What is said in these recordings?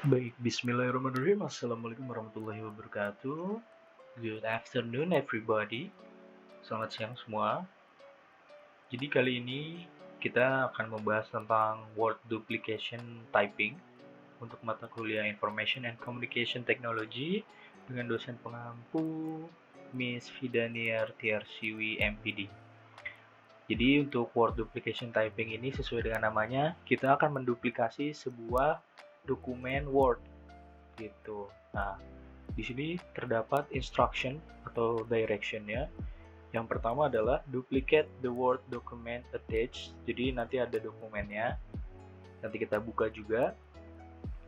Baik, bismillahirrahmanirrahim. Assalamualaikum warahmatullahi wabarakatuh. Good afternoon everybody. Selamat siang semua. Jadi kali ini kita akan membahas tentang word duplication typing untuk mata kuliah Information and Communication Technology dengan dosen pengampu Miss Fidaniar Tiarsiwi MPD. Jadi untuk word duplication typing ini sesuai dengan namanya, kita akan menduplikasi sebuah dokumen Word gitu. Nah, di sini terdapat instruction atau direction-nya. Yang pertama adalah duplicate the Word document attached. Jadi nanti ada dokumennya. Nanti kita buka juga.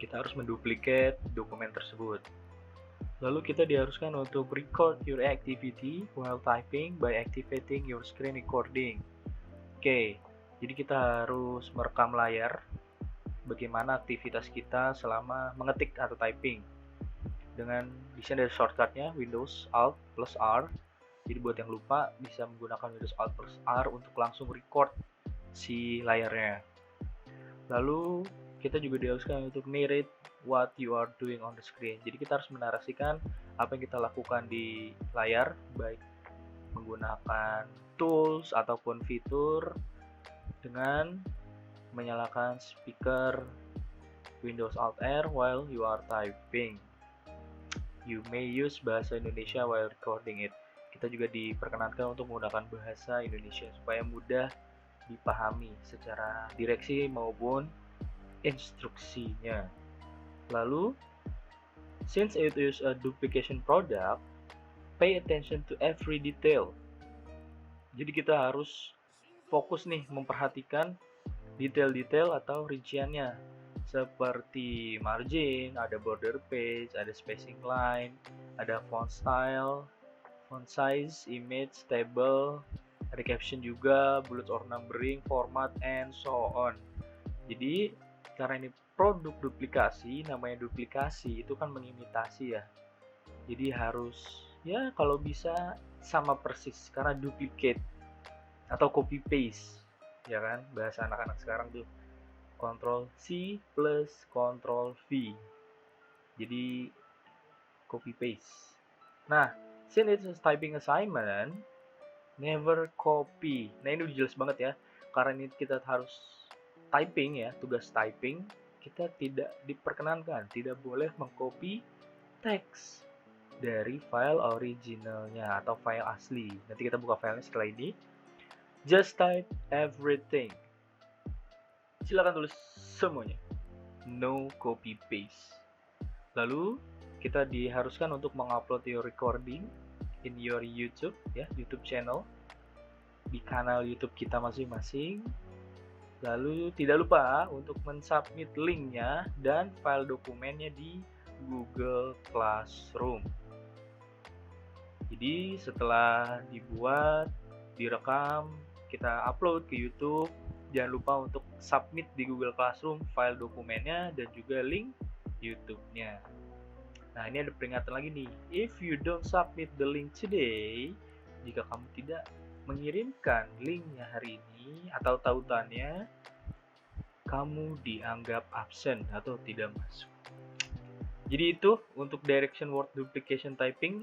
Kita harus menduplikat dokumen tersebut. Lalu kita diharuskan untuk record your activity while typing by activating your screen recording. Oke, jadi kita harus merekam layar bagaimana aktivitas kita selama mengetik atau typing. Dengan di sini ada shortcutnya Windows Alt plus R. Jadi buat yang lupa bisa menggunakan Windows Alt plus R untuk langsung record si layarnya. Lalu kita juga diharuskan untuk narrate what you are doing on the screen. Jadi kita harus menarasikan apa yang kita lakukan di layar, baik menggunakan tools ataupun fitur dengan menyalakan speaker Windows Alt R while you are typing. You may use bahasa Indonesia while recording it. Kita juga diperkenankan untuk menggunakan bahasa Indonesia supaya mudah dipahami secara direksi maupun instruksinya. Lalu, since it is a duplication product, pay attention to every detail. Jadi kita harus fokus nih memperhatikan detail-detail atau rinciannya, seperti margin, ada border page, ada spacing line, ada font style, font size, image, table, ada caption juga, bullets or numbering, format, and so on. Jadi karena ini produk duplikasi, namanya duplikasi itu kan mengimitasi ya. Jadi harus ya kalau bisa sama persis karena duplicate atau copy paste ya kan, bahasa anak-anak sekarang tuh Ctrl C plus Ctrl V, jadi copy paste. Nah, since it's a typing assignment, never copy. Nah ini udah jelas banget ya, karena ini kita harus typing ya, tugas typing, kita tidak diperkenankan, tidak boleh mengcopy teks dari file originalnya atau file asli. Nanti kita buka filenya setelah ini. Just type everything. Silakan tulis semuanya. No copy paste. Lalu kita diharuskan untuk mengupload your recording in your YouTube ya, YouTube channel di kanal YouTube kita masing-masing. Lalu tidak lupa untuk mensubmit linknya dan file dokumennya di Google Classroom. Jadi setelah dibuat, direkam, kita upload ke YouTube. Jangan lupa untuk submit di Google Classroom file dokumennya dan juga link YouTube-nya. Nah, ini ada peringatan lagi nih. If you don't submit the link today, jika kamu tidak mengirimkan linknya hari ini atau tautannya, kamu dianggap absen atau tidak masuk. Jadi itu untuk direction word duplication typing.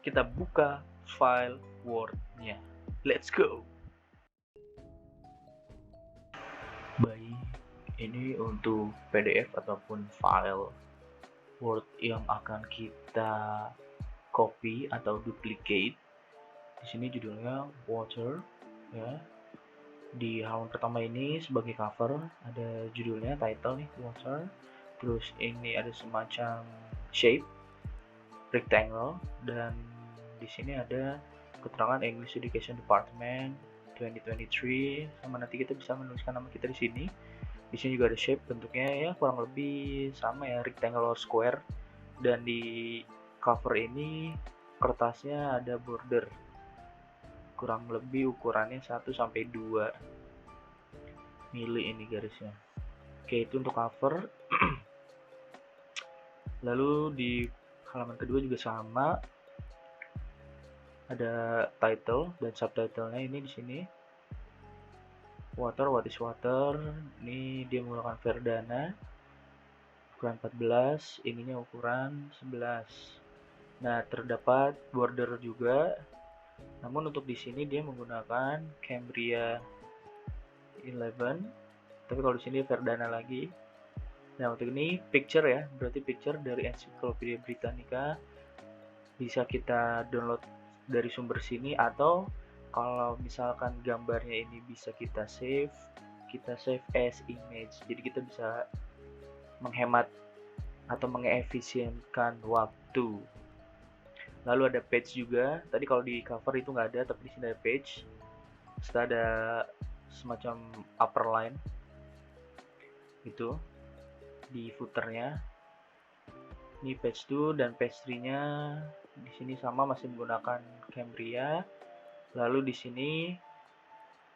Kita buka file Word-nya. Let's go! Baik, ini untuk PDF ataupun file Word yang akan kita copy atau duplicate. Di sini judulnya Water ya. Di halaman pertama ini sebagai cover ada judulnya, title nih, Water. Terus ini ada semacam shape rectangle dan di sini ada keterangan English Education Department 2023, sama nanti kita bisa menuliskan nama kita di sini. Di sini juga ada shape, bentuknya ya kurang lebih sama ya, rectangle or square. Dan di cover ini kertasnya ada border, kurang lebih ukurannya 1 sampai 2 mili ini garisnya. Oke, itu untuk cover. Lalu di halaman kedua juga sama, ada title dan subtitlenya ini di sini. Water, what is water? Ini dia menggunakan Verdana. ukuran 14, ininya ukuran 11. Nah, terdapat border juga. Namun untuk di sini dia menggunakan Cambria 11. Tapi kalau di sini Verdana lagi. Nah, untuk ini picture ya, berarti picture dari Encyclopedia Britannica. Bisa kita download dari sumber sini, atau kalau misalkan gambarnya ini bisa kita save as image. Jadi kita bisa menghemat atau mengefisienkan waktu. Lalu ada page juga. Tadi kalau di cover itu nggak ada, tapi di sini ada page. Setelah ada semacam upper line itu di footernya. Ini page 2 dan page 3-nya di sini sama, masih menggunakan Cambria. Lalu di sini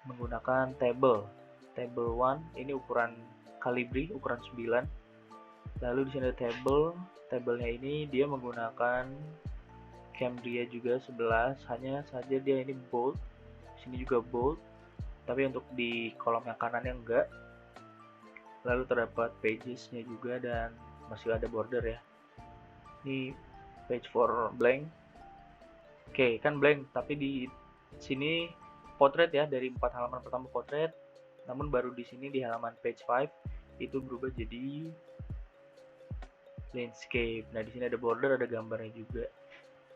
menggunakan table 1, ini ukuran Calibri, ukuran 9. Lalu di sini ada tablenya ini dia menggunakan Cambria juga 11, hanya saja dia ini bold, sini juga bold, tapi untuk di kolom yang kanannya enggak. Lalu terdapat pages-nya juga dan masih ada border ya. Ini page for blank. Oke, kan blank, tapi di sini potret ya, dari 4 halaman pertama potret. Namun baru di sini di halaman page 5 itu berubah jadi landscape. Nah, di sini ada border, ada gambarnya juga.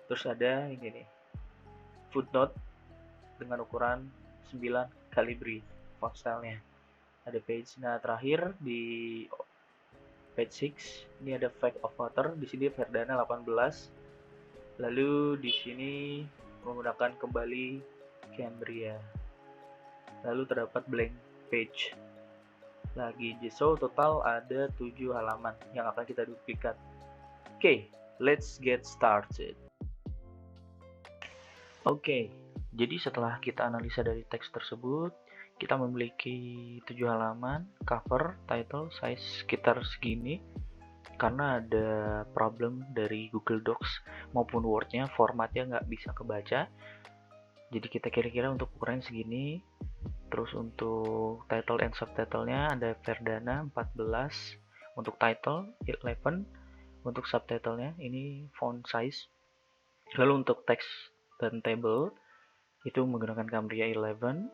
Terus ada ini nih, footnote dengan ukuran 9 Calibri font stylenya. Ada page. Nah, terakhir di page 6 ini ada fact of author. Di sini Verdana 18. Lalu di sini menggunakan kembali Cambria. Lalu terdapat blank page lagi. So total ada 7 halaman yang akan kita duplikat. Oke, let's get started. Oke, jadi setelah kita analisa dari teks tersebut, kita memiliki 7 halaman, cover, title, size sekitar segini. Karena ada problem dari Google Docs maupun Word-nya, formatnya nggak bisa kebaca. Jadi kita kira-kira untuk ukuran segini. Terus untuk title and subtitle-nya ada Verdana 14. Untuk title 11. Untuk subtitle-nya ini font size. Lalu untuk text dan table itu menggunakan Cambria 11.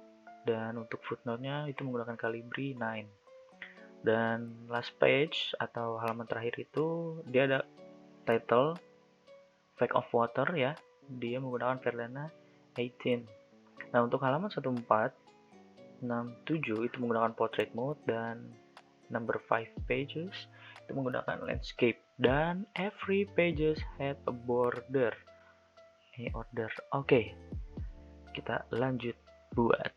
Dan untuk footnote-nya itu menggunakan Calibri 9. Dan last page atau halaman terakhir itu dia ada title Fact of Water ya, dia menggunakan Verdana 18. Nah, untuk halaman 1467 itu menggunakan portrait mode, dan number 5 pages itu menggunakan landscape, dan every pages had a border. Ini order. Oke, kita lanjut buat.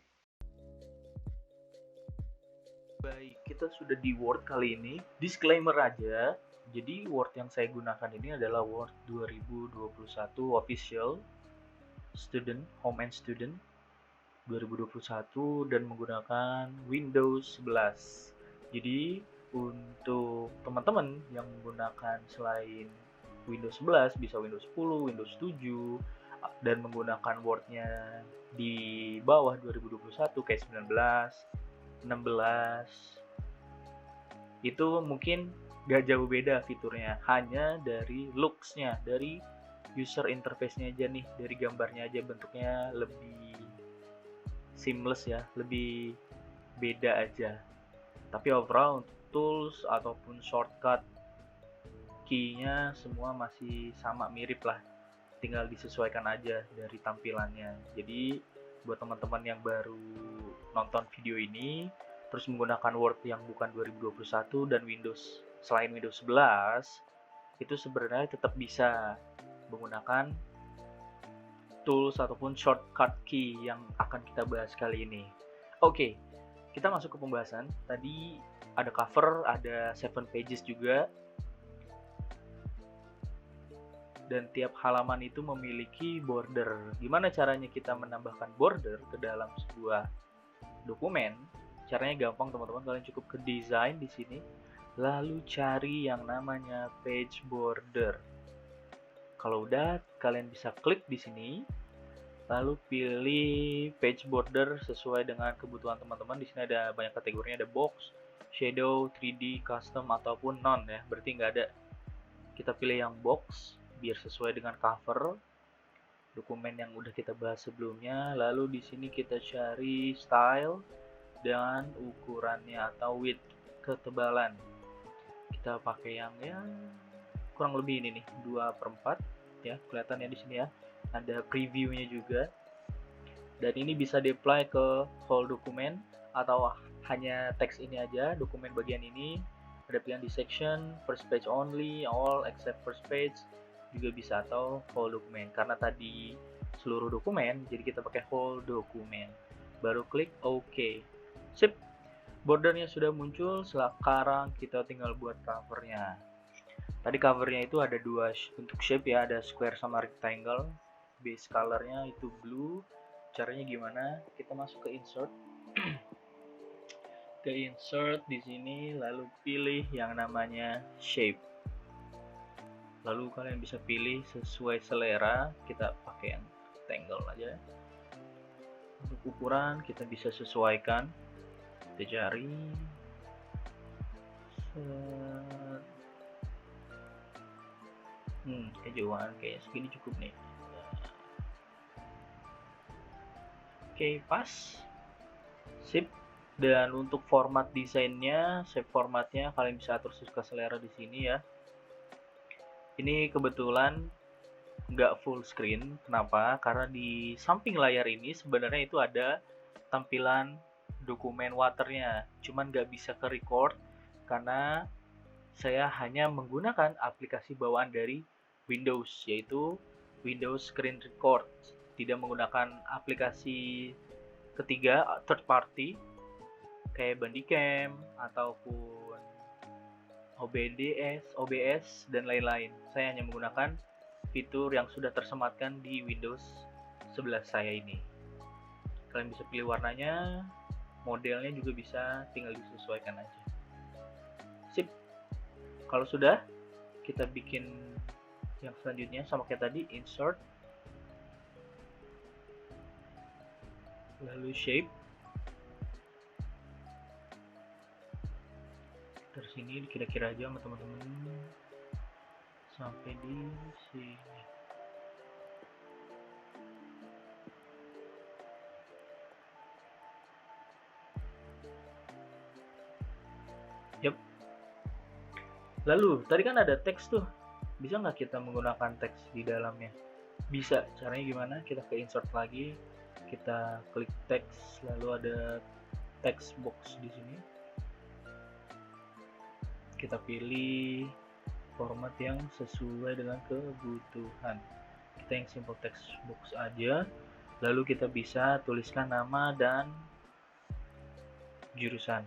Baik, kita sudah di Word kali ini. Disclaimer aja, jadi Word yang saya gunakan ini adalah Word 2021 official student, home and student 2021, dan menggunakan Windows 11. Jadi untuk teman-teman yang menggunakan selain Windows 11, bisa Windows 10, Windows 7, dan menggunakan Word-nya di bawah 2021 kayak 19, 16, itu mungkin gak jauh beda fiturnya, hanya dari looks-nya, dari user interface-nya aja nih, dari gambarnya aja bentuknya lebih seamless ya, lebih beda aja. Tapi overall untuk tools ataupun shortcut key-nya semua masih sama, mirip lah, tinggal disesuaikan aja dari tampilannya. Jadi buat teman-teman yang baru nonton video ini terus menggunakan Word yang bukan 2021 dan Windows selain Windows 11, itu sebenarnya tetap bisa menggunakan tools ataupun shortcut key yang akan kita bahas kali ini. Oke, kita masuk ke pembahasan. Tadi ada cover, ada 7 pages juga, dan tiap halaman itu memiliki border. Gimana caranya kita menambahkan border ke dalam sebuah dokumen? Caranya gampang teman-teman, kalian cukup ke design di sini, lalu cari yang namanya page border. Kalau udah, kalian bisa klik di sini, lalu pilih page border sesuai dengan kebutuhan teman-teman. Di sini ada banyak kategorinya, ada box, shadow, 3D, custom ataupun non ya, berarti nggak ada. Kita pilih yang box biar sesuai dengan cover dokumen yang udah kita bahas sebelumnya. Lalu di sini kita cari style dan ukurannya atau width, ketebalan. Kita pakai yang ya kurang lebih ini nih, 2/4 ya, kelihatannya di sini ya. Ada previewnya juga. Dan ini bisa di-apply ke whole dokumen atau hanya teks ini aja, dokumen bagian ini. Ada pilihan di section, first page only, all except first page juga bisa, atau whole dokumen. Karena tadi seluruh dokumen, jadi kita pakai whole dokumen. Baru klik OK. Sip. Bordernya sudah muncul, sekarang kita tinggal buat covernya. Tadi covernya itu ada dua bentuk shape ya, ada square sama rectangle. Base colornya itu blue. Caranya gimana? Kita masuk ke insert. Ke insert di sini, lalu pilih yang namanya shape. Lalu kalian bisa pilih sesuai selera. Kita pakai yang rectangle aja. Untuk ukuran kita bisa sesuaikan. Kita cari. Kejauhan kayak segini cukup nih. Oke, pas. Sip. Dan untuk format desainnya, shape formatnya kalian bisa atur sesuka selera di sini ya. Ini kebetulan nggak full screen. Kenapa? Karena di samping layar ini sebenarnya itu ada tampilan dokumen waternya. Cuman nggak bisa ke record karena saya hanya menggunakan aplikasi bawaan dari Windows, yaitu Windows Screen Record. Tidak menggunakan aplikasi ketiga third party kayak Bandicam ataupun OBS dan lain-lain. Saya hanya menggunakan fitur yang sudah tersematkan di Windows 11 saya ini. Kalian bisa pilih warnanya, modelnya juga bisa, tinggal disesuaikan aja. Sip. Kalau sudah, kita bikin yang selanjutnya sama kayak tadi, insert, lalu shape. Dari sini kira-kira aja sama teman-teman sampai di sini. Yap. Lalu tadi kan ada teks tuh, bisa nggak kita menggunakan teks di dalamnya? Bisa. Caranya gimana? Kita ke insert lagi, kita klik teks, lalu ada text box di sini. Kita pilih format yang sesuai dengan kebutuhan. Kita yang simple text box aja. Lalu kita bisa tuliskan nama dan jurusan.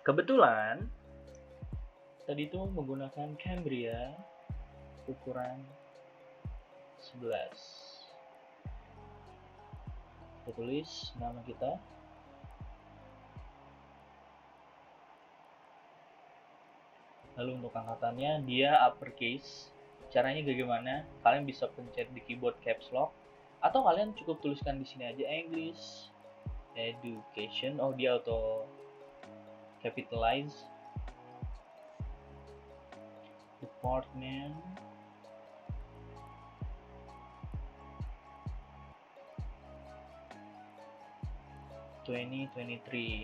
Kebetulan tadi itu menggunakan Cambria ukuran 11. Kita tulis nama kita. Lalu untuk angkatannya dia uppercase. Caranya bagaimana? Kalian bisa pencet di keyboard caps lock atau kalian cukup tuliskan di sini aja English Education. Oh, dia auto capitalize. Department.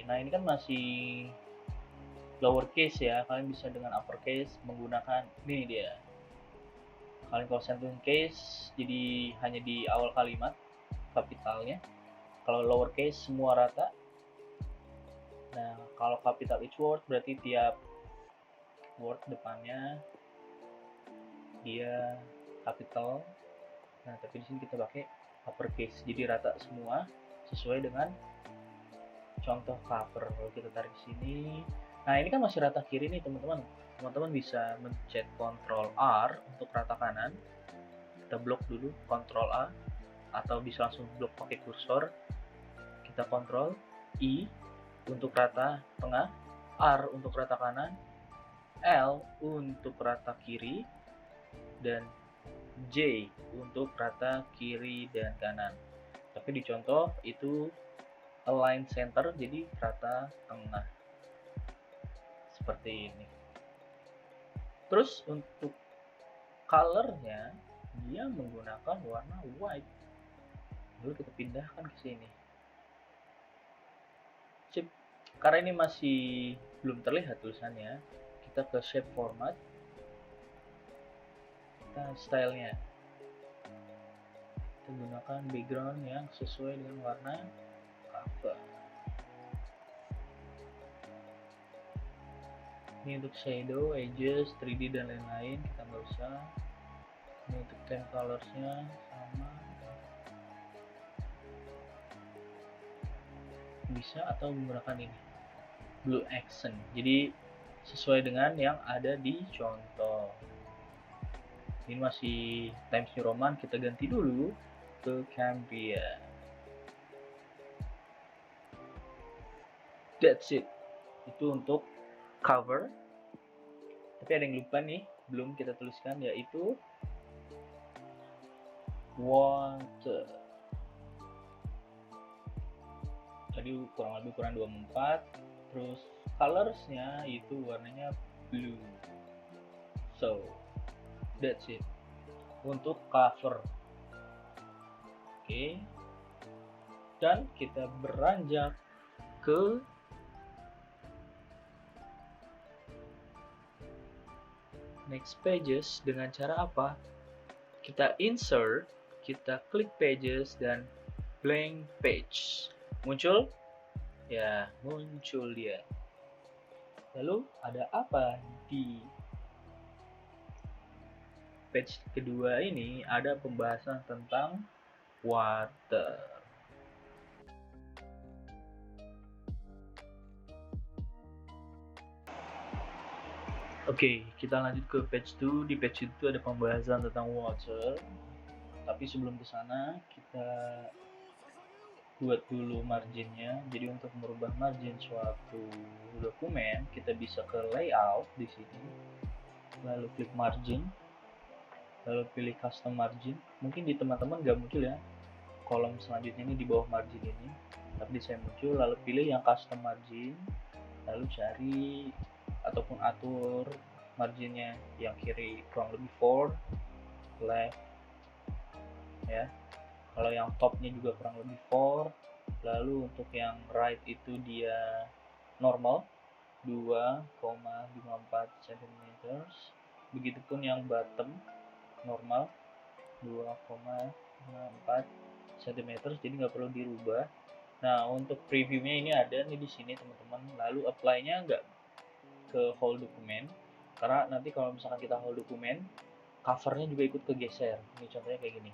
Nah, ini kan masih lowercase ya. Kalian bisa dengan uppercase menggunakan ini dia. Kalian kalau sentence case jadi hanya di awal kalimat kapitalnya. Kalau lowercase semua rata. Nah, kalau capital each word berarti tiap word depannya dia capital. Nah, tapi di sini kita pakai uppercase jadi rata semua sesuai dengan contoh cover. Kalau kita tarik sini, nah ini kan masih rata kiri nih teman-teman. Teman-teman bisa mencet Ctrl R untuk rata kanan. Kita blok dulu Ctrl A, atau bisa langsung blok pakai kursor. Kita Ctrl I untuk rata tengah, R untuk rata kanan, L untuk rata kiri, dan J untuk rata kiri dan kanan. Tapi di contoh itu align center, jadi rata tengah. seperti ini. Terus untuk colornya dia menggunakan warna white. Lalu kita pindahkan ke sini. Sip. Karena ini masih belum terlihat tulisannya, kita ke shape format, kita stylenya, kita gunakan background yang sesuai dengan warna cover. Ini untuk shadow, edges, 3D dan lain-lain kita nggak usah. Ini untuk tone colorsnya sama, bisa atau menggunakan ini blue accent, jadi sesuai dengan yang ada di contoh. Ini masih Times New Roman, kita ganti dulu ke Cambria. That's it. Itu untuk cover. Tapi ada yang lupa nih, belum kita tuliskan, yaitu water. Tadi kurang lebih ukuran 24. Terus colorsnya itu warnanya blue. So that's it untuk cover. Oke. Dan kita beranjak ke next pages dengan cara apa? Kita insert, kita klik pages dan blank page. Muncul? Ya, muncul dia. Lalu ada apa di page kedua ini? Ada pembahasan tentang water. Oke, kita lanjut ke page 2. Di page itu ada pembahasan tentang water. Tapi sebelum ke sana, kita buat dulu marginnya. Jadi untuk merubah margin suatu dokumen, kita bisa ke layout di sini, lalu klik margin, lalu pilih custom margin. Mungkin di teman-teman nggak muncul ya kolom selanjutnya ini di bawah margin ini, tapi di saya muncul. Lalu pilih yang custom margin, lalu cari ataupun atur marginnya yang kiri kurang lebih 4 left ya. Kalau yang topnya juga kurang lebih 4. Lalu untuk yang right itu dia normal 2,54 cm. Begitupun yang bottom normal 2,54 cm, jadi nggak perlu dirubah. Nah, untuk previewnya ini ada nih di sini teman-teman. Lalu apply-nya nggak ke whole dokumen, karena nanti kalau misalkan kita whole dokumen, covernya juga ikut kegeser. Ini contohnya kayak gini.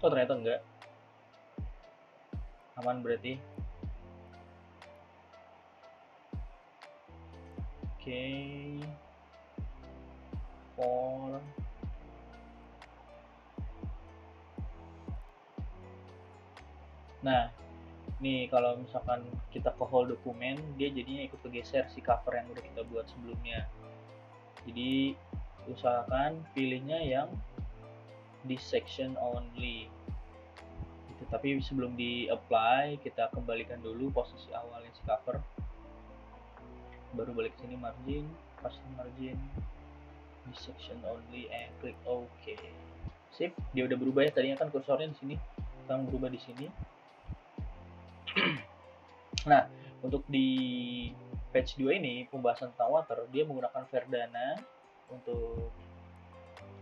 Oh, ternyata enggak. Aman berarti. Oke. For nah, nih kalau misalkan kita ke whole dokumen, dia jadinya ikut kegeser si cover yang udah kita buat sebelumnya. Jadi usahakan pilihnya yang di section only itu. Tapi sebelum di apply, kita kembalikan dulu posisi awalnya si cover, baru balik ke sini, margin, custom margin, di section only, and klik OK. Sip, dia udah berubah ya. Tadinya kan kursornya di sini, sekarang berubah di sini. Nah, untuk di page 2 ini pembahasan tentang water, dia menggunakan Verdana untuk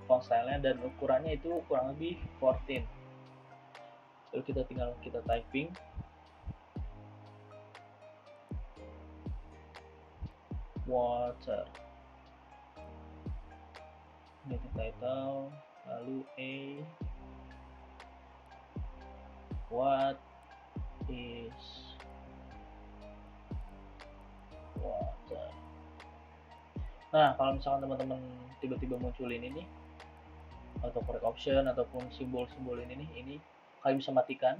font stylenya dan ukurannya itu kurang lebih 14. Lalu kita tinggal typing water, ganti title, lalu what is water. Nah, kalau misalkan teman-teman tiba-tiba munculin ini autocorrect option ataupun simbol-simbol ini nih, ini kalian bisa matikan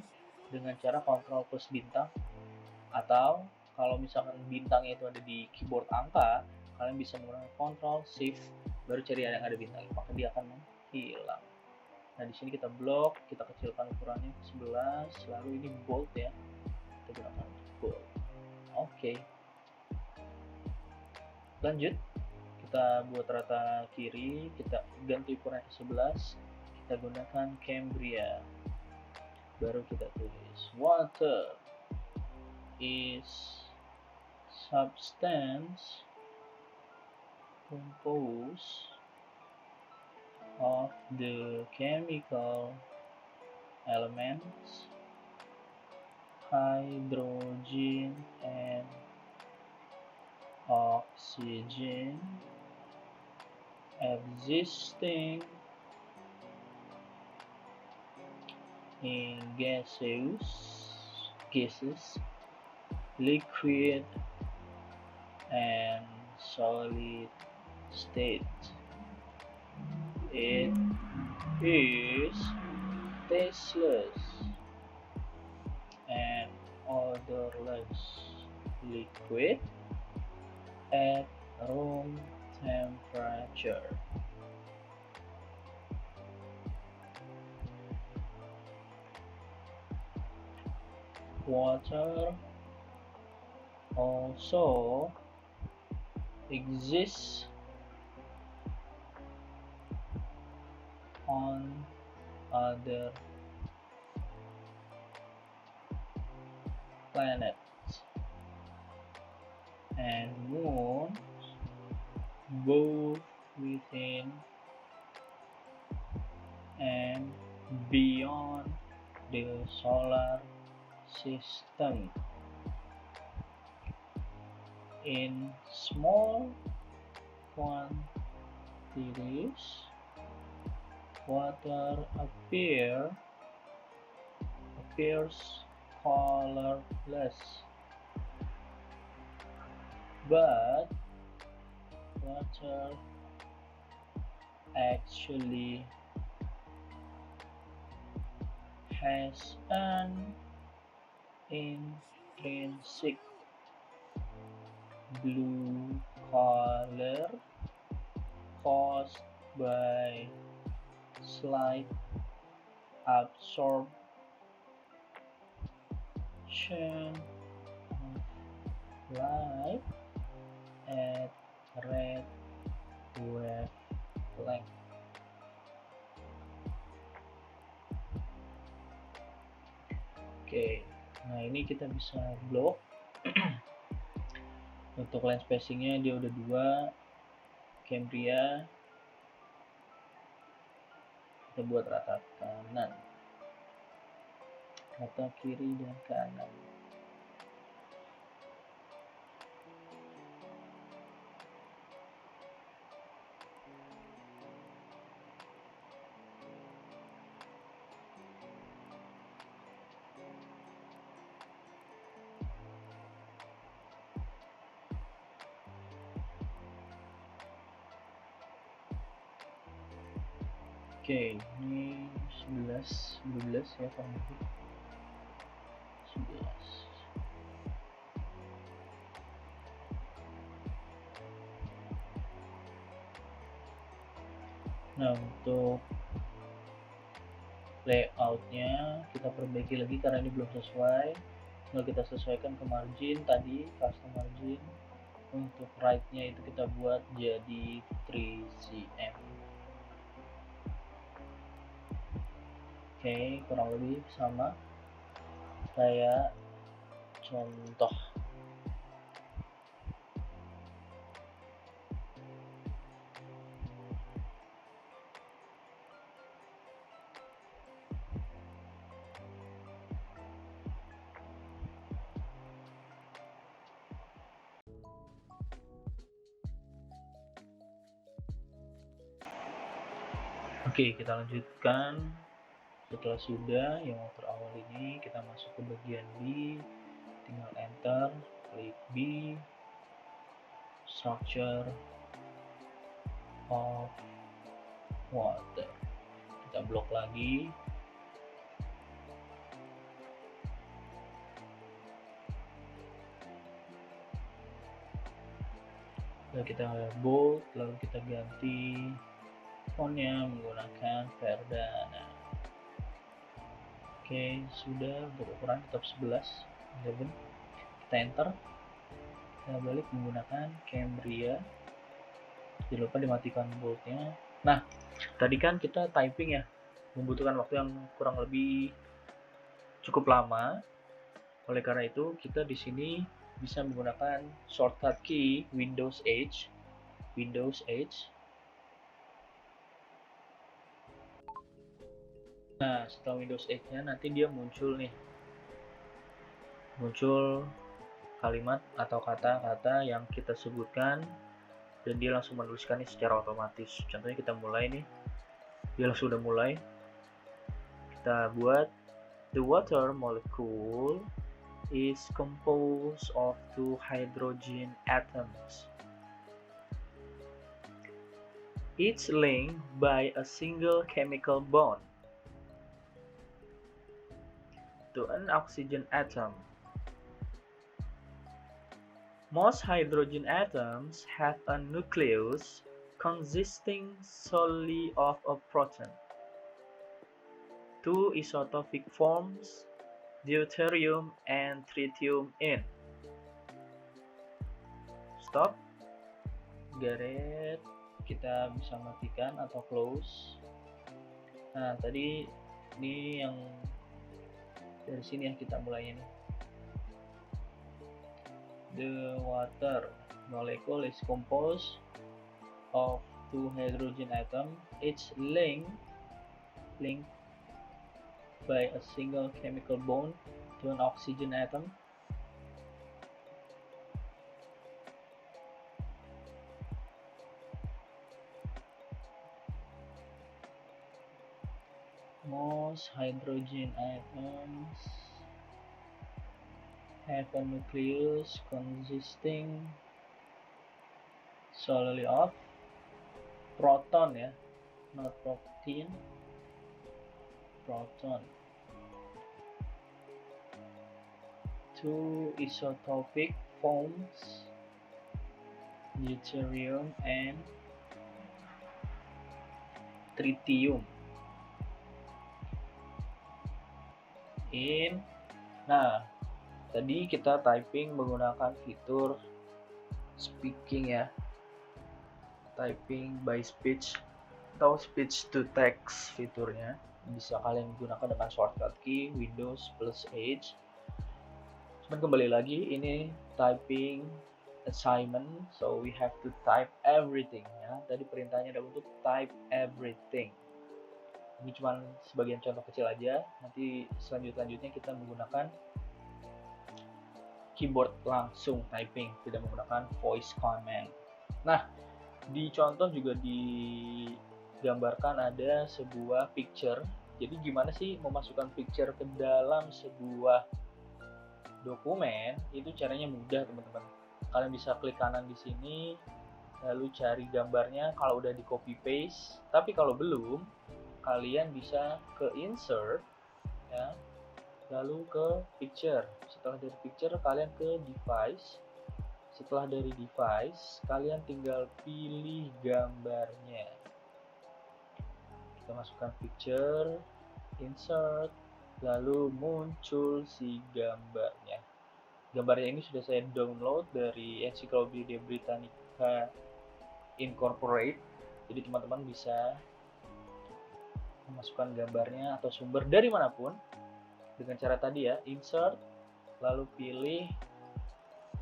dengan cara Ctrl plus bintang, atau kalau misalkan bintangnya itu ada di keyboard angka, kalian bisa menggunakan Ctrl Shift baru cari yang ada bintangnya, maka dia akan menghilang. Nah, di sini kita blok, kita kecilkan ukurannya ke 11, lalu ini bold ya, kita gunakan bold. Oke. Lanjut, kita buat rata kiri, kita ganti ukuran ke 11, kita gunakan Cambria. Baru kita tulis water is substance composed of the chemical elements hydrogen and oxygen existing in gases, liquid, and solid state. It is tasteless and odorless liquid at room temperature. Water also exists on other planets and moons, both within and beyond the solar system. In small quantities, water appears colorless, but water actually has an intrinsic blue color caused by slight absorption of light at red wavelength. Oke, nah ini kita bisa blok. Untuk line spacingnya dia udah 2 Cambria. Kita buat rata kanan, rata kiri dan kanan. Oke, ini 11, 12 ya kurang lebih. 11. Nah, untuk layoutnya kita perbaiki lagi karena ini belum sesuai. Nah, kita sesuaikan ke margin tadi, custom margin. Untuk right-nya itu kita buat jadi 3 cm. Oke, kurang lebih sama kayak contoh. Oke, kita lanjutkan. Setelah sudah yang motor awal ini, kita masuk ke bagian B, tinggal enter, klik B, structure of water. Kita blok lagi. Lalu kita bold, lalu kita ganti fontnya menggunakan Verdana. Oke, sudah. Untuk ukuran tetap 11. Kita enter. kita balik menggunakan Cambria. Jangan lupa dimatikan boldnya. Nah, tadi kan kita typing ya, membutuhkan waktu yang kurang lebih cukup lama. Oleh karena itu, kita di sini bisa menggunakan shortcut key Windows H. Nah, setelah Windows H-nya nanti dia muncul nih. Muncul kalimat atau kata-kata yang kita sebutkan dan dia langsung menuliskannya secara otomatis. Contohnya kita mulai nih. Dia langsung udah mulai. Kita buat the water molecule is composed of 2 hydrogen atoms. Each linked by a single chemical bond to an oxygen atom. Most hydrogen atoms have a nucleus consisting solely of a proton. 2 isotopic forms, deuterium and tritium in. Stop. Garet. Kita bisa matikan atau close. Nah, tadi ini yang dari sini yang kita mulainya nih. The water molecule is composed of 2 hydrogen atoms, each linked by a single chemical bond to an oxygen atom. Most hydrogen atoms have a nucleus consisting solely of proton ya, not protein, proton. 2 isotopic forms, deuterium and tritium in. Nah, tadi kita typing menggunakan fitur speaking ya, typing by speech atau speech to text fiturnya. Bisa kalian gunakan dengan shortcut key Windows plus H. Cuman kembali lagi ini typing assignment, so we have to type everything ya. Tadi perintahnya ada untuk type everything. Ini cuma sebagian contoh kecil aja. Nanti selanjutnya kita menggunakan keyboard langsung typing, tidak menggunakan voice command. Nah, di contoh juga digambarkan ada sebuah picture. Jadi gimana sih memasukkan picture ke dalam sebuah dokumen? Itu caranya mudah, teman-teman. Kalian bisa klik kanan di sini, lalu cari gambarnya kalau udah di copy paste. Tapi kalau belum, kalian bisa ke insert ya, lalu ke picture. Setelah dari picture kalian ke device. Setelah dari device kalian tinggal pilih gambarnya. Kita masukkan picture, insert, lalu muncul si gambarnya. Gambarnya ini sudah saya download dari Encyclopedia Britannica Incorporate. Jadi teman-teman bisa memasukkan gambarnya atau sumber dari manapun dengan cara tadi ya, insert, lalu pilih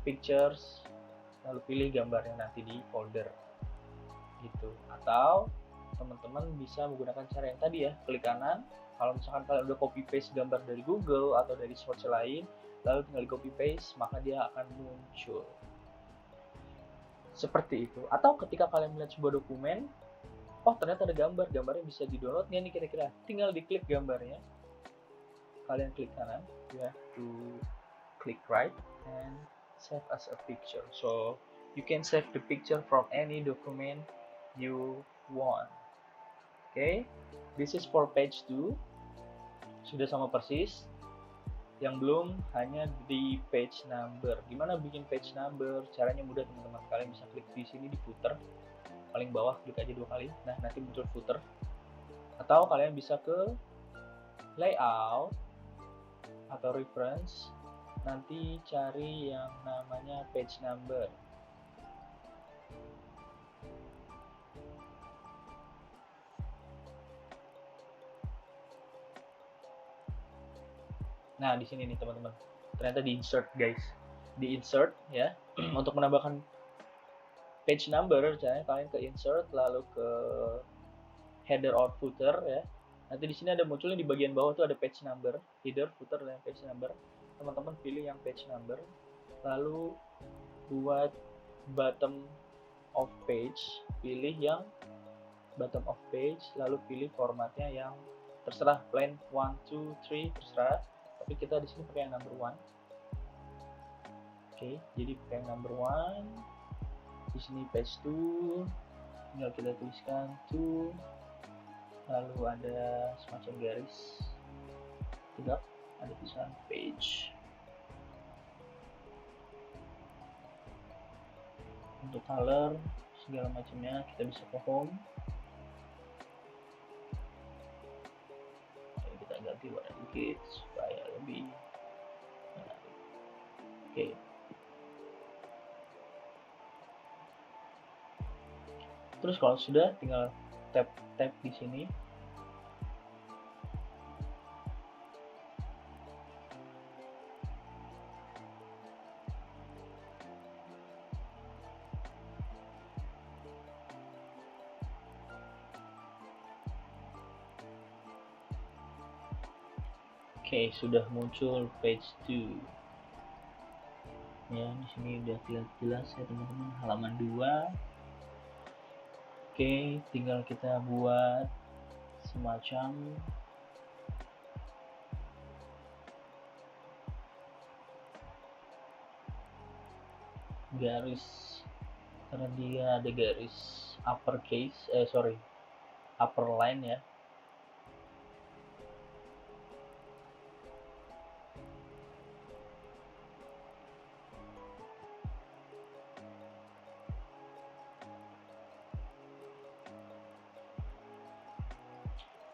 pictures, lalu pilih gambarnya nanti di folder gitu. Atau teman-teman bisa menggunakan cara yang tadi ya, klik kanan. Kalau misalkan kalian udah copy paste gambar dari Google atau dari source lain, lalu tinggal di copy paste, maka dia akan muncul seperti itu. Atau ketika kalian melihat sebuah dokumen, oh ternyata ada gambarnya bisa di-download nggak nih kira-kira? Tinggal diklik gambarnya, kalian klik kanan, you have to click right and save as a picture. So you can save the picture from any document you want. Okay, this is for page 2. Sudah sama persis. Yang belum hanya di page number. Gimana bikin page number? Caranya mudah, teman-teman. Kalian bisa klik di sini di footer. Paling bawah, klik aja 2 kali. Nah, nanti muncul footer. Atau kalian bisa ke layout atau reference. nanti cari yang namanya page number. Nah, di sini nih teman-teman. Ternyata di insert, guys. Di insert ya. Untuk menambahkan page number, caranya kalian ke insert lalu ke header or footer ya. Nanti di sini ada munculnya di bagian bawah tuh ada page number, header, footer dan page number. Teman-teman pilih yang page number. Lalu buat bottom of page, pilih yang bottom of page, lalu pilih formatnya yang terserah plain 1, 2, 3 terserah. Tapi kita di sini pakai yang number 1. Oke, jadi pakai yang number 1. Di sini page 2, tinggal kita tuliskan 2, lalu ada semacam garis tegak, ada tulisan page. Untuk color segala macamnya kita bisa ke home. Kita ganti warna dikit supaya lebih menarik. Oke. Terus kalau sudah, tinggal tap di sini. Oke, sudah muncul page 2. Ya, di sini udah jelas ya teman-teman, halaman 2. Oke, tinggal kita buat semacam garis, karena dia ada garis upper line ya.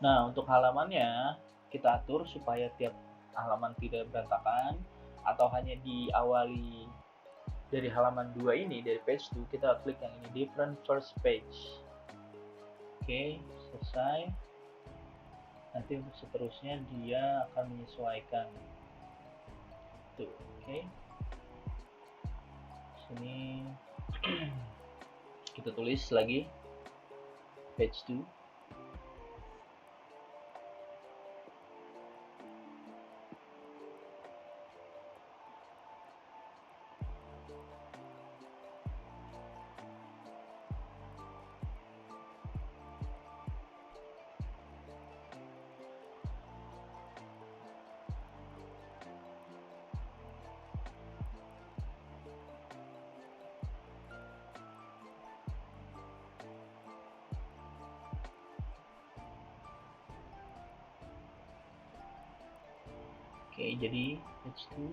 Nah, untuk halamannya kita atur supaya tiap halaman tidak berantakan atau hanya diawali dari halaman 2 ini, dari page 2, kita klik yang ini, different first page. Oke, selesai. Nanti untuk seterusnya dia akan menyesuaikan. Tuh, oke. Sini kita tulis lagi page 2. Oke, jadi page 2.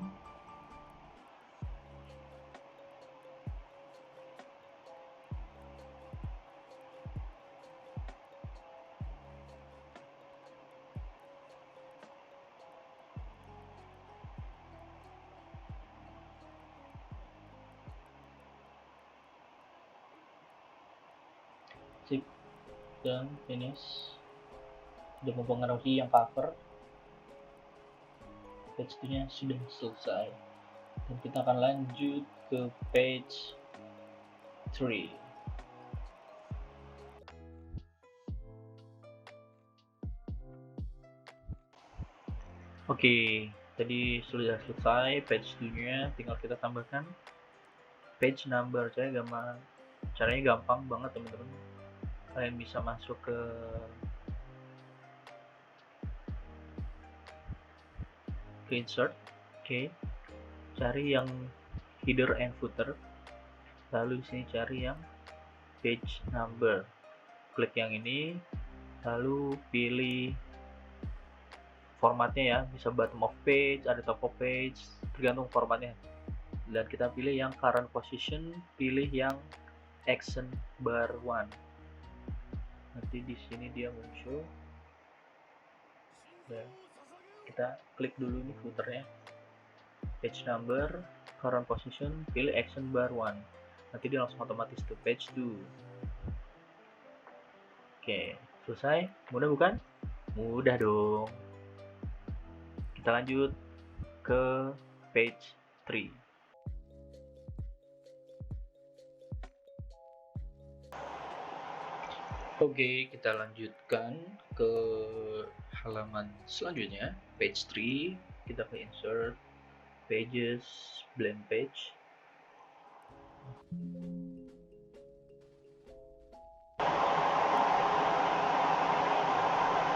Sip, dan finish. Sudah mempengaruhi yang cover. Page 2-nya sudah selesai. Dan kita akan lanjut ke page 3. Oke, tadi sudah selesai page 2-nya, tinggal kita tambahkan page number. Caranya gampang banget teman-teman. Kalian bisa masuk ke insert, oke, cari yang header and footer, lalu di sini cari yang page number, klik yang ini, lalu pilih formatnya ya, bisa bottom of page, ada top of page, tergantung formatnya. Dan kita pilih yang current position, pilih yang action bar 1. Nanti di sini dia muncul. Dan kita klik dulu nih footernya. page number, current position, pilih action bar 1. Nanti dia langsung otomatis ke page 2. Oke, selesai. Mudah bukan? Mudah dong. Kita lanjut ke page 3. Oke, kita lanjutkan ke halaman selanjutnya, page 3. Kita ke insert, pages, blank page.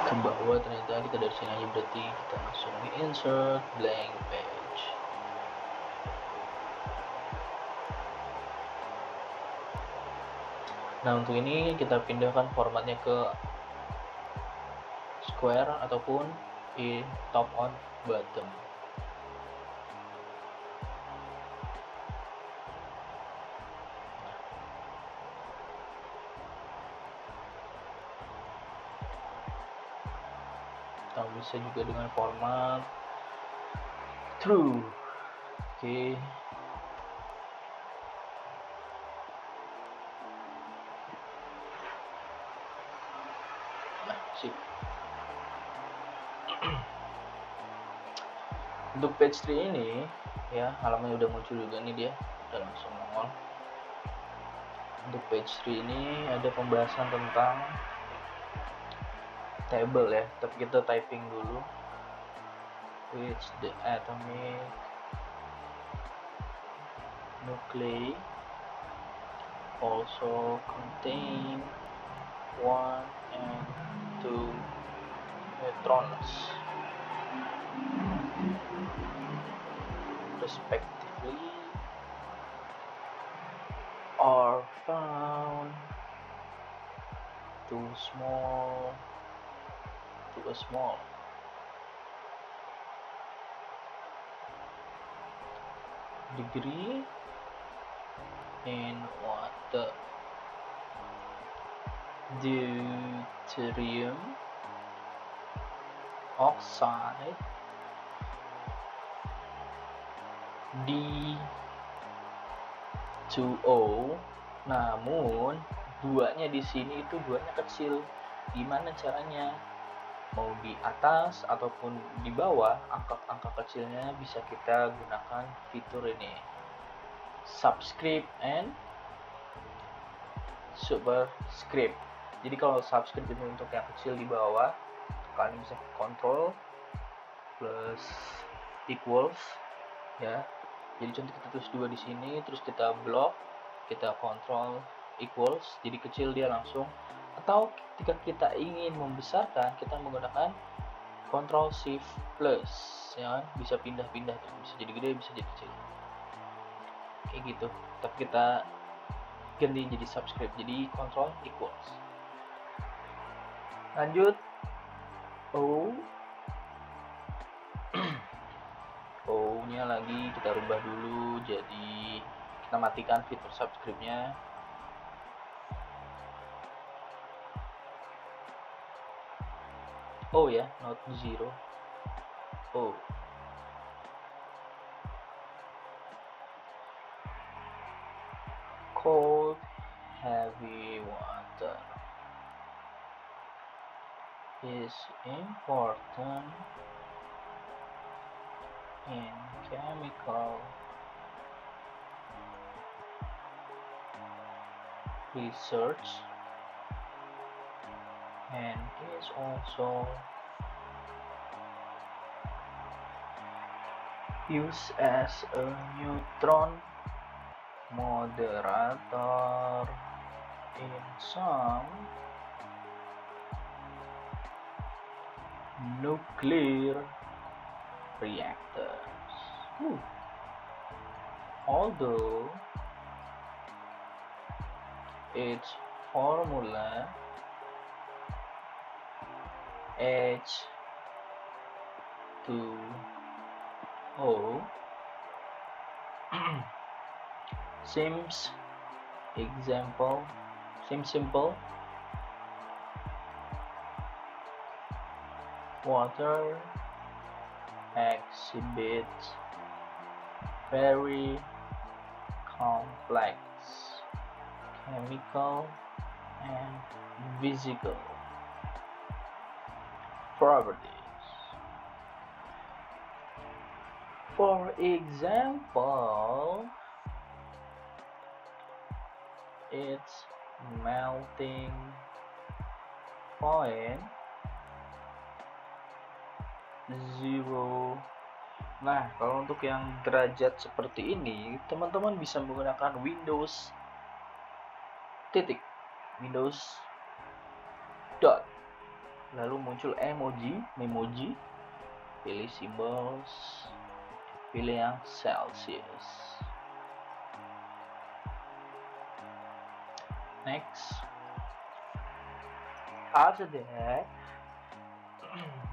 Ke bawah ternyata kita dari sini aja, berarti kita langsung insert blank page. Nah, untuk ini kita pindahkan formatnya ke square ataupun top on bottom. Atau bisa juga dengan format true. Oke. Nah, sip. Untuk page 3 ini ya, halamannya udah muncul juga nih, dia udah langsung nongol. Untuk page 3 ini ada pembahasan tentang table ya, tapi kita typing dulu. Which the atomic nuclei also contain 1 and 2 neutrons respectively are found too small to a small degree in water. Deuterium oxide D2O, namun duanya di sini itu duanya kecil. Gimana caranya? Mau di atas ataupun di bawah, angka kecilnya bisa kita gunakan fitur ini, subscript and superscript. Jadi kalau subscript itu untuk yang kecil di bawah, kalian bisa control plus equals ya. Jadi contoh kita tulis 2 di sini, terus kita block, kita control equals, jadi kecil dia langsung. Atau ketika kita ingin membesarkan, kita menggunakan control shift plus ya, bisa pindah-pindah, bisa jadi gede, bisa jadi kecil kayak gitu. Tapi kita ganti jadi subscript, jadi control equals. Lanjut O O nya lagi kita rubah dulu, jadi kita matikan fitur subscriptnya. O ya, not 0. O. Cold heavy water is important in chemical research and is also used as a neutron moderator in some nuclear reactors. Although its formula H2O seems simple. Water exhibits very complex chemical and physical properties. For example, its melting point 0. Nah, kalau untuk yang derajat seperti ini, teman-teman bisa menggunakan Windows titik, Windows dot, lalu muncul memoji, pilih symbols, pilih yang Celsius. Next, after that,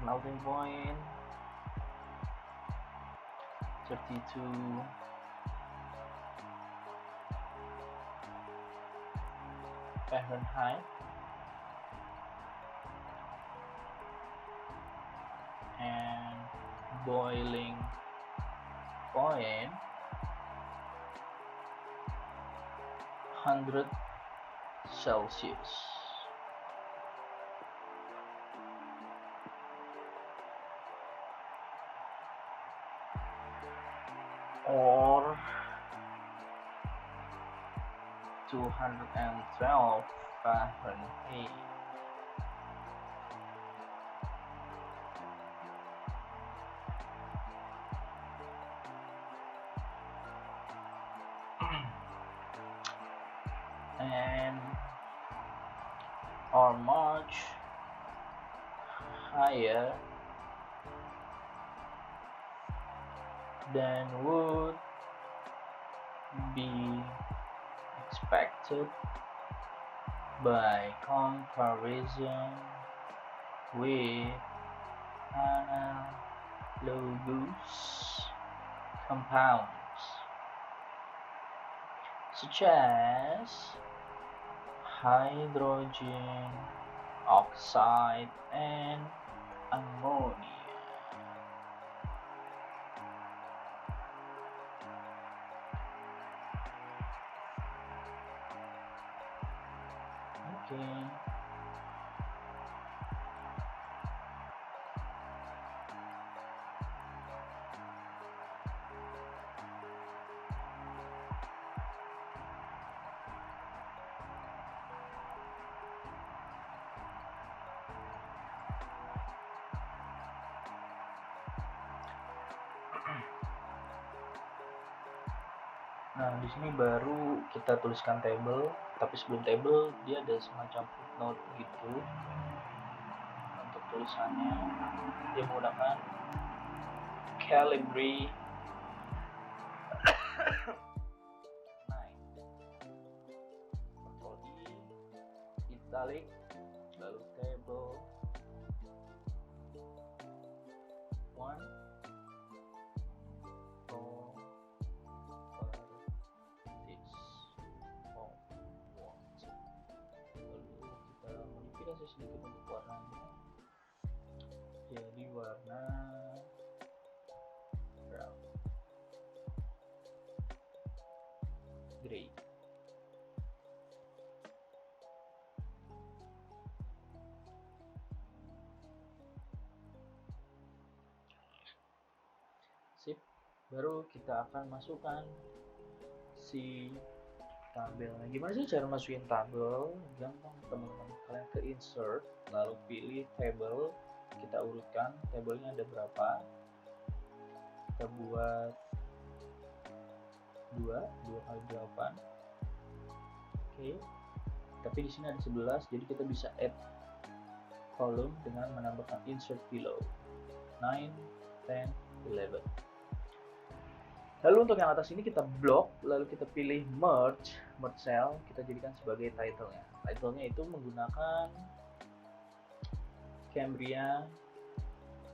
melting point 32 Fahrenheit and boiling point 100 Celsius. Or 212 Fahrenheit. And or much higher than would be expected by comparison with analogous compounds such as hydrogen oxide and ammonia. Okay. Nah, di sini baru kita tuliskan table, tapi sebelum table dia ada semacam footnote gitu. Untuk tulisannya dia menggunakan Calibri 9, Ctrl I, italic, lalu table 1 sedikit untuk warnanya, jadi warna brown, gray. Sip, baru kita akan masukkan si tabelnya. Gimana sih cara masukin tabel? Gampang teman-teman, kalian ke insert lalu pilih table, kita urutkan tabelnya ada berapa, kita buat 2 kali 8. Oke, tapi di sini ada 11, jadi kita bisa add column dengan menambahkan insert below 9, 10, 11. Lalu untuk yang atas ini kita blok, lalu kita pilih merge cell, kita jadikan sebagai title-nya. Title-nya itu menggunakan Cambria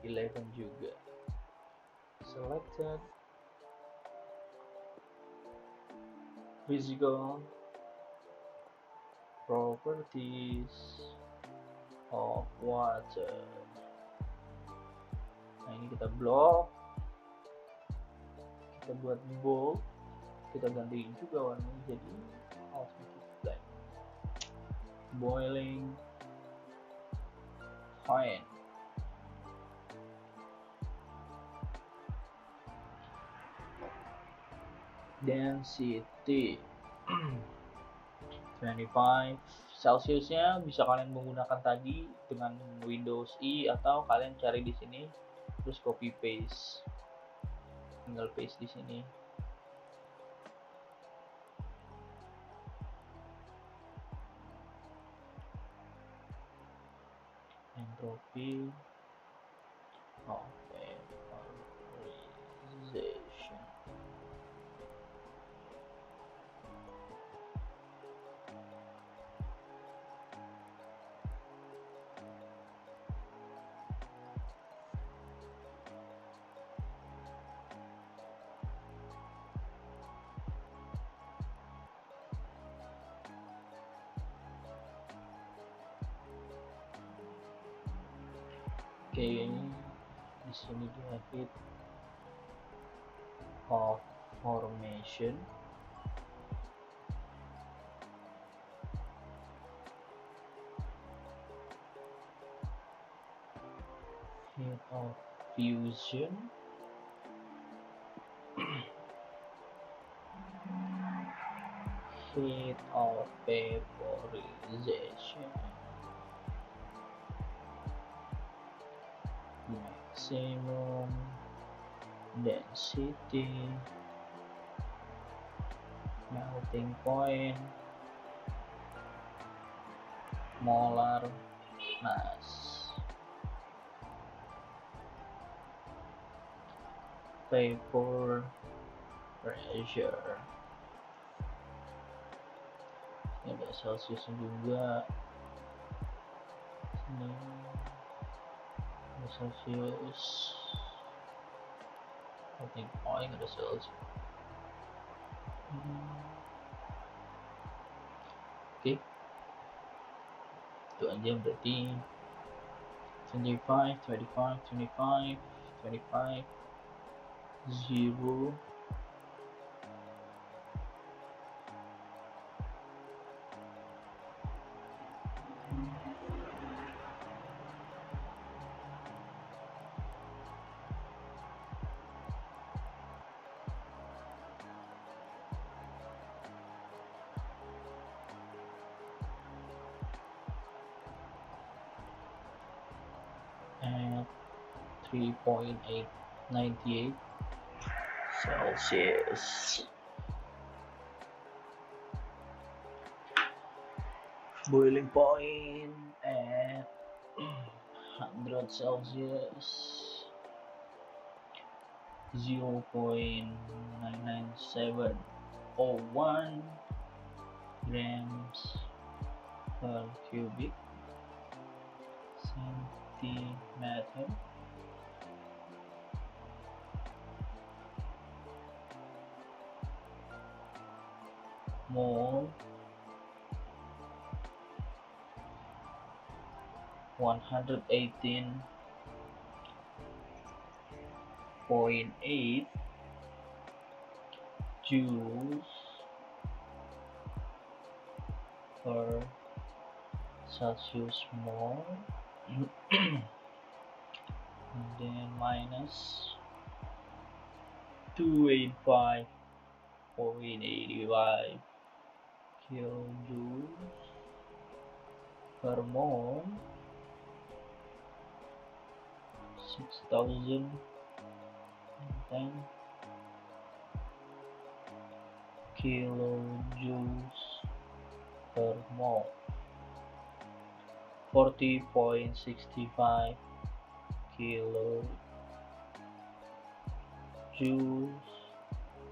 11 juga. Selected, physical properties of water. Nah, ini kita blok. kita buat bold, kita gantiin juga warnanya jadi black. Boiling point, density 25 Celsiusnya bisa kalian menggunakan tadi dengan Windows I, atau kalian cari di sini terus copy paste, tinggal paste di sini. Entropy of vaporization. Oke, di sini dia heat of formation, heat of fusion, heat of vaporization, maximum density, melting point, molar mass, vapor pressure. Ini ada Celsius juga. Ini ada Celsius. Melting point ada Celsius. Oke, itu aja berarti 25, 25, 25, 25, 0, at 3.898 Celsius. Boiling point at 100 Celsius, 0.99701 grams per cubic centimeter. Mole 118.8 joules per Celsius mole. And then minus 285.85 kilojoules per mole, 6010 kilojoules per mole, 40.65 kilojoules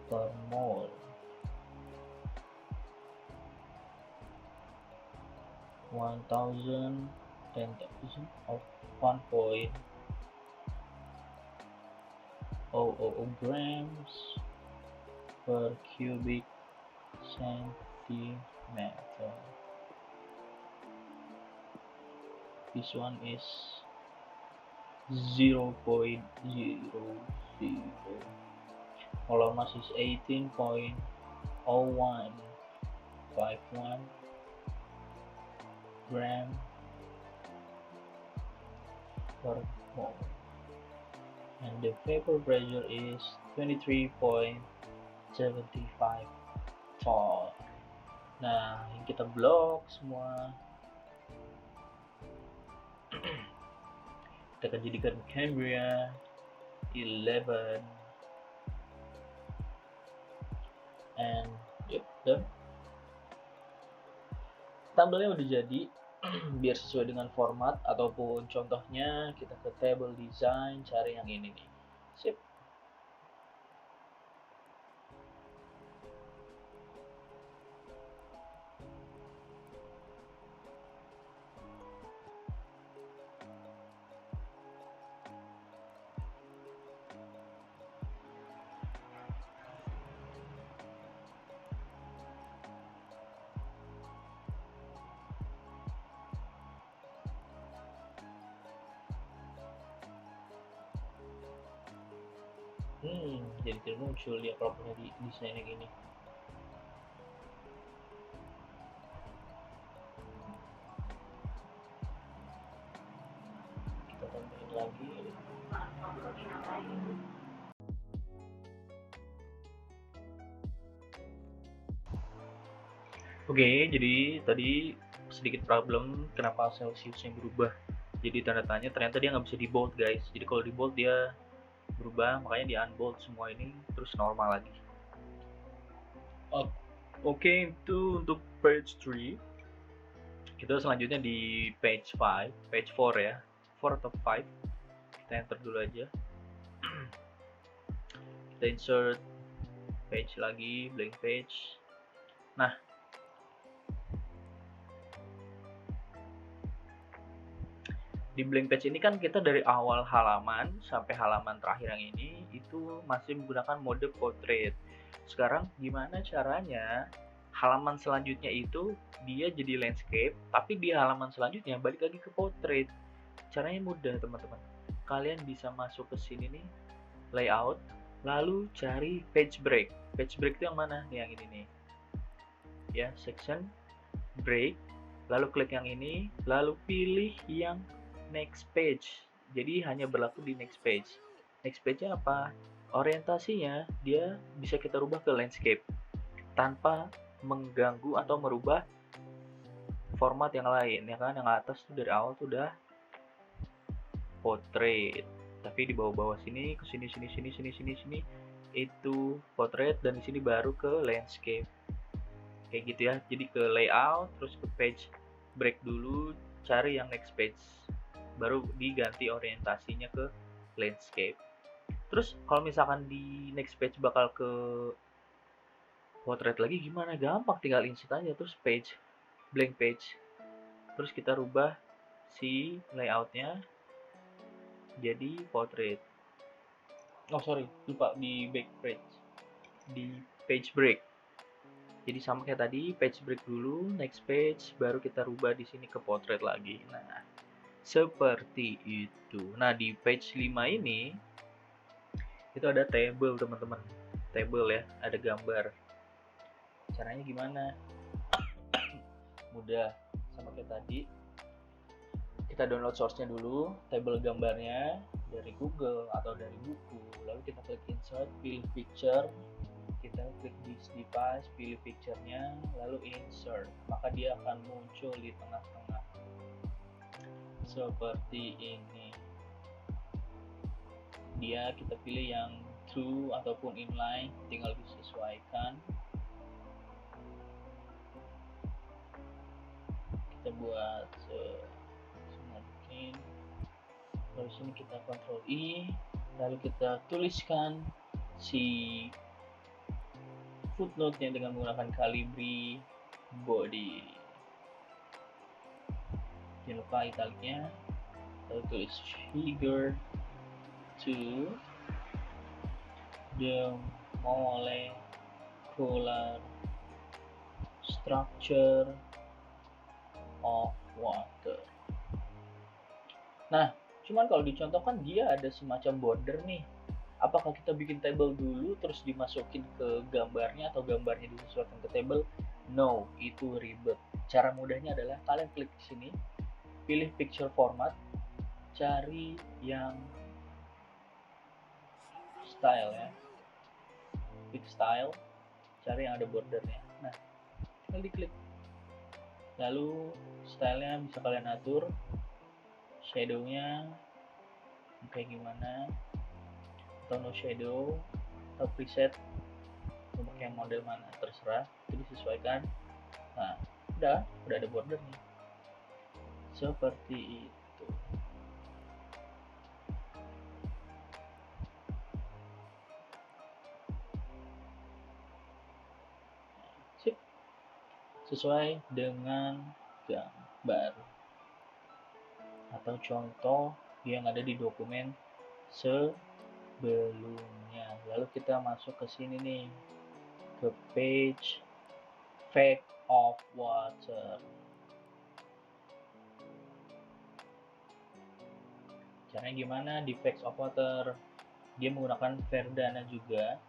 per mole, 1000 of 1.000 grams per cubic centimeter. This one is 0.00 Kalau mass is 18.0151 gram per mole, and the vapor pressure is 23.75 ton. Nah, ini kita blok semua. Kita akan jadikan Cambria 11 and yep, done. Tabelnya udah jadi. Biar sesuai dengan format ataupun contohnya, kita ke table design, cari yang ini nih. Sip. Jadi tidak muncul dia kalau punya di desainnya gini. Kita tambahin lagi. Oke, jadi tadi sedikit problem kenapa Celsiusnya berubah. Jadi tanda tanya ternyata dia nggak bisa di bold guys. Jadi kalau di bold dia berubah, makanya di unbold semua ini terus normal lagi. Oke, itu untuk page 3. Kita selanjutnya di page 5, page 4 ya, 4 atau 5. Kita enter dulu aja. Kita insert page lagi, blank page. Nah, di blank page ini kan kita dari awal halaman sampai halaman terakhir yang ini itu masih menggunakan mode portrait. Sekarang gimana caranya halaman selanjutnya itu dia jadi landscape, tapi di halaman selanjutnya balik lagi ke portrait. Caranya mudah teman-teman. Kalian bisa masuk ke sini nih, layout, lalu cari page break. Page break itu yang mana? Yang ini nih. Ya, section break, lalu klik yang ini, lalu pilih yang next page. Jadi hanya berlaku di next page. Next page-nya apa? Orientasinya dia bisa kita rubah ke landscape tanpa mengganggu atau merubah format yang lain, ya kan? Yang atas tuh dari awal tuh udah portrait, tapi di bawah-bawah sini ke sini itu portrait, dan di sini baru ke landscape. Kayak gitu ya. Jadi ke layout, terus ke page break dulu, cari yang next page, baru diganti orientasinya ke landscape. Terus kalau misalkan di next page bakal ke portrait lagi gimana? Gampang, tinggal insert aja, terus page, blank page, terus kita rubah si layoutnya jadi portrait. Oh sorry, lupa di back page, di page break. Jadi sama kayak tadi, page break dulu, next page, baru kita rubah di sini ke portrait lagi. Nah, seperti itu. Nah, di page 5 ini itu ada table teman-teman. Table ya, ada gambar. Caranya gimana? Mudah, sama kayak tadi. Kita download source-nya dulu, table gambarnya dari Google atau dari buku. Lalu kita klik insert, pilih picture. Kita klik this device, pilih picture-nya, lalu insert. Maka dia akan muncul di tengah-tengah. Seperti ini. Dia kita pilih yang true ataupun inline, tinggal disesuaikan. Kita buat semungkin. Lalu sini kita Ctrl I, lalu kita tuliskan si footnote-nya dengan menggunakan Calibri body. Jangan lupa italiknya, lalu tulis figure to the molecular structure of water. Nah, cuman kalau dicontohkan dia ada semacam border nih. Apakah kita bikin table dulu terus dimasukin ke gambarnya atau gambarnya disesuaikan ke table? No, itu ribet. Cara mudahnya adalah kalian klik di sini, pilih picture format, cari yang style ya, pick style, cari yang ada bordernya. Nah, tinggal diklik. Lalu stylenya bisa kalian atur, shadownya kayak gimana, atau no shadow, atau preset mau pakai model mana terserah, itu disesuaikan. Nah, udah ada bordernya seperti itu. Sip, sesuai dengan gambar atau contoh yang ada di dokumen sebelumnya. Lalu kita masuk ke sini nih, ke page Effect of Water. Caranya gimana di Effect of Water? Dia menggunakan Verdana juga.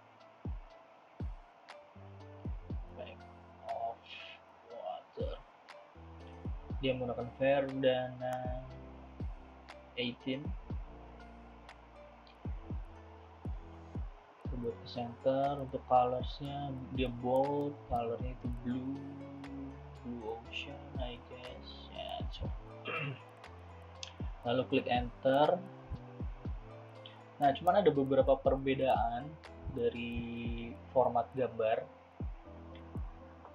Effect of Water. Dia menggunakan Verdana 18. Buat ke center, untuk colorsnya dia bold, colornya itu blue ocean I guess ya. So. Lalu klik enter. Nah, cuman ada beberapa perbedaan dari format gambar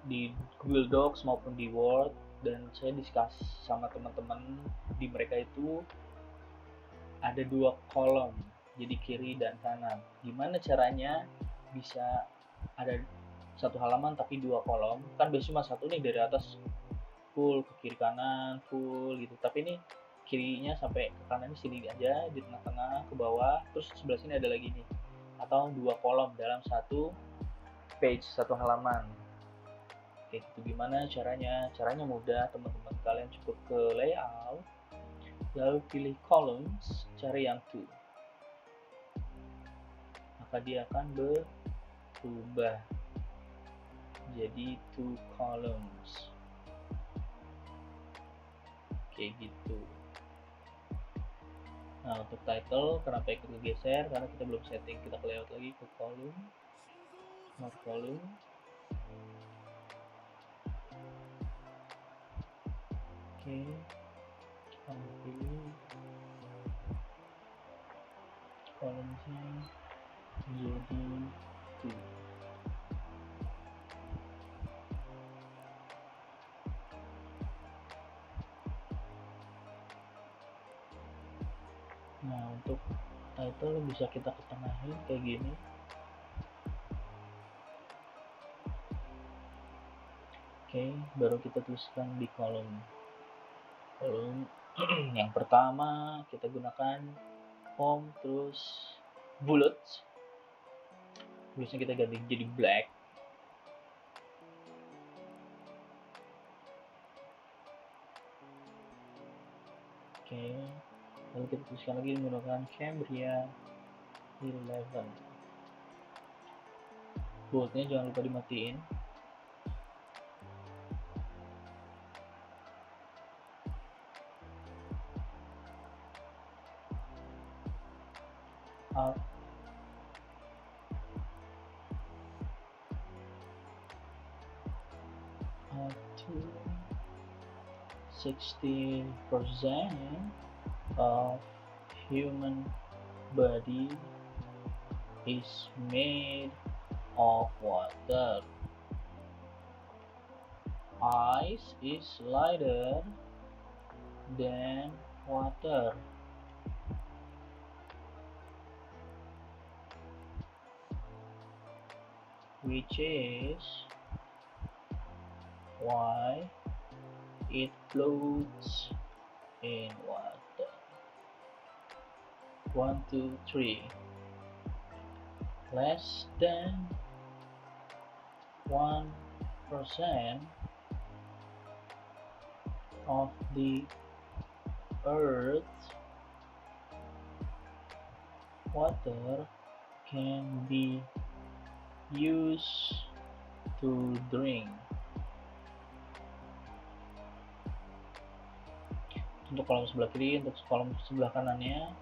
di Google Docs maupun di Word, dan saya discuss sama teman-teman di mereka itu ada 2 kolom, jadi kiri dan kanan. Gimana caranya bisa ada satu halaman tapi 2 kolom? Kan biasanya cuma satu nih, dari atas full ke kiri kanan full gitu, tapi ini kirinya sampai ke kanan sini aja, di tengah-tengah ke bawah, terus sebelah sini ada lagi nih, atau 2 kolom dalam satu page, satu halaman. Oke, itu gimana caranya? Caranya mudah, teman-teman. Kalian cukup ke layout, lalu pilih columns, cari yang 2, maka dia akan berubah jadi 2 columns kayak gitu. Nah, untuk title kenapa ikut geser? Karena kita belum setting. Kita ke layout lagi, ke column, more column, oke, pilih columnsnya jadi 2. Nah, untuk title bisa kita ketengahin kayak gini. Oke, baru kita tuliskan di kolom yang pertama kita gunakan home, terus bullets, tulisnya kita ganti jadi black. Oke, lalu kita tuliskan lagi menggunakan Cambria 11. Boldnya jangan lupa dimatiin. Up to 60% of human body is made of water. Ice is lighter than water. Which is why it floats in water. 1, 2, 3. Less than 1% of the Earth's water can be used to drink. Untuk kolom sebelah kiri, untuk kolom sebelah kanannya.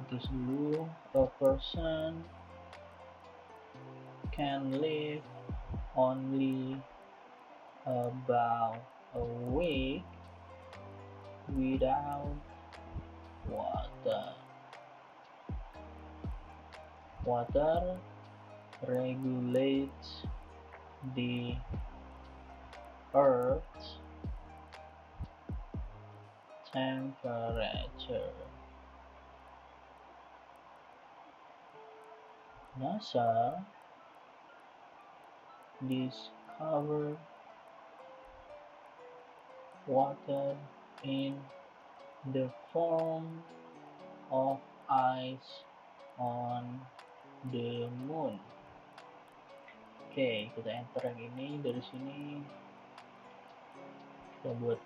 Terus dulu, a person can live only about a week without water. Water regulates the Earth's temperature. NASA discovered water in the form of ice on the moon. Oke, kita enter yang ini. Dari sini kita buat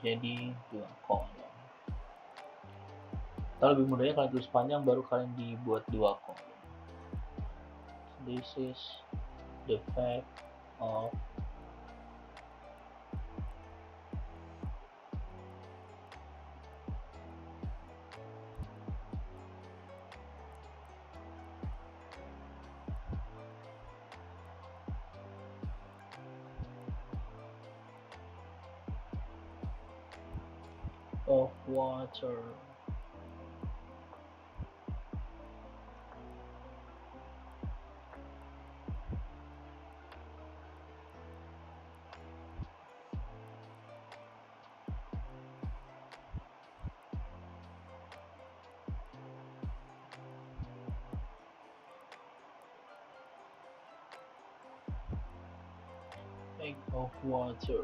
jadi 2 kolom. Atau lebih mudahnya kalian tulis panjang baru kalian dibuat 2 kolom. This is the fact of water. Egg of water.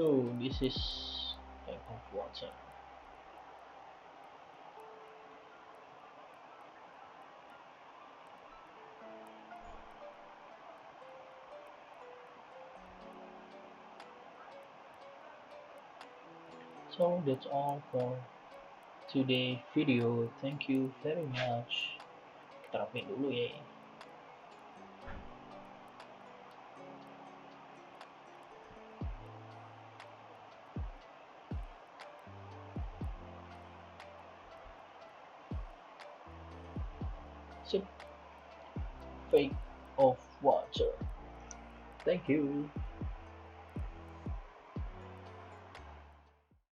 So this is type of water. So that's all for today's video. Thank you very much. Kita rapiin dulu ya. Fake of water. Thank you.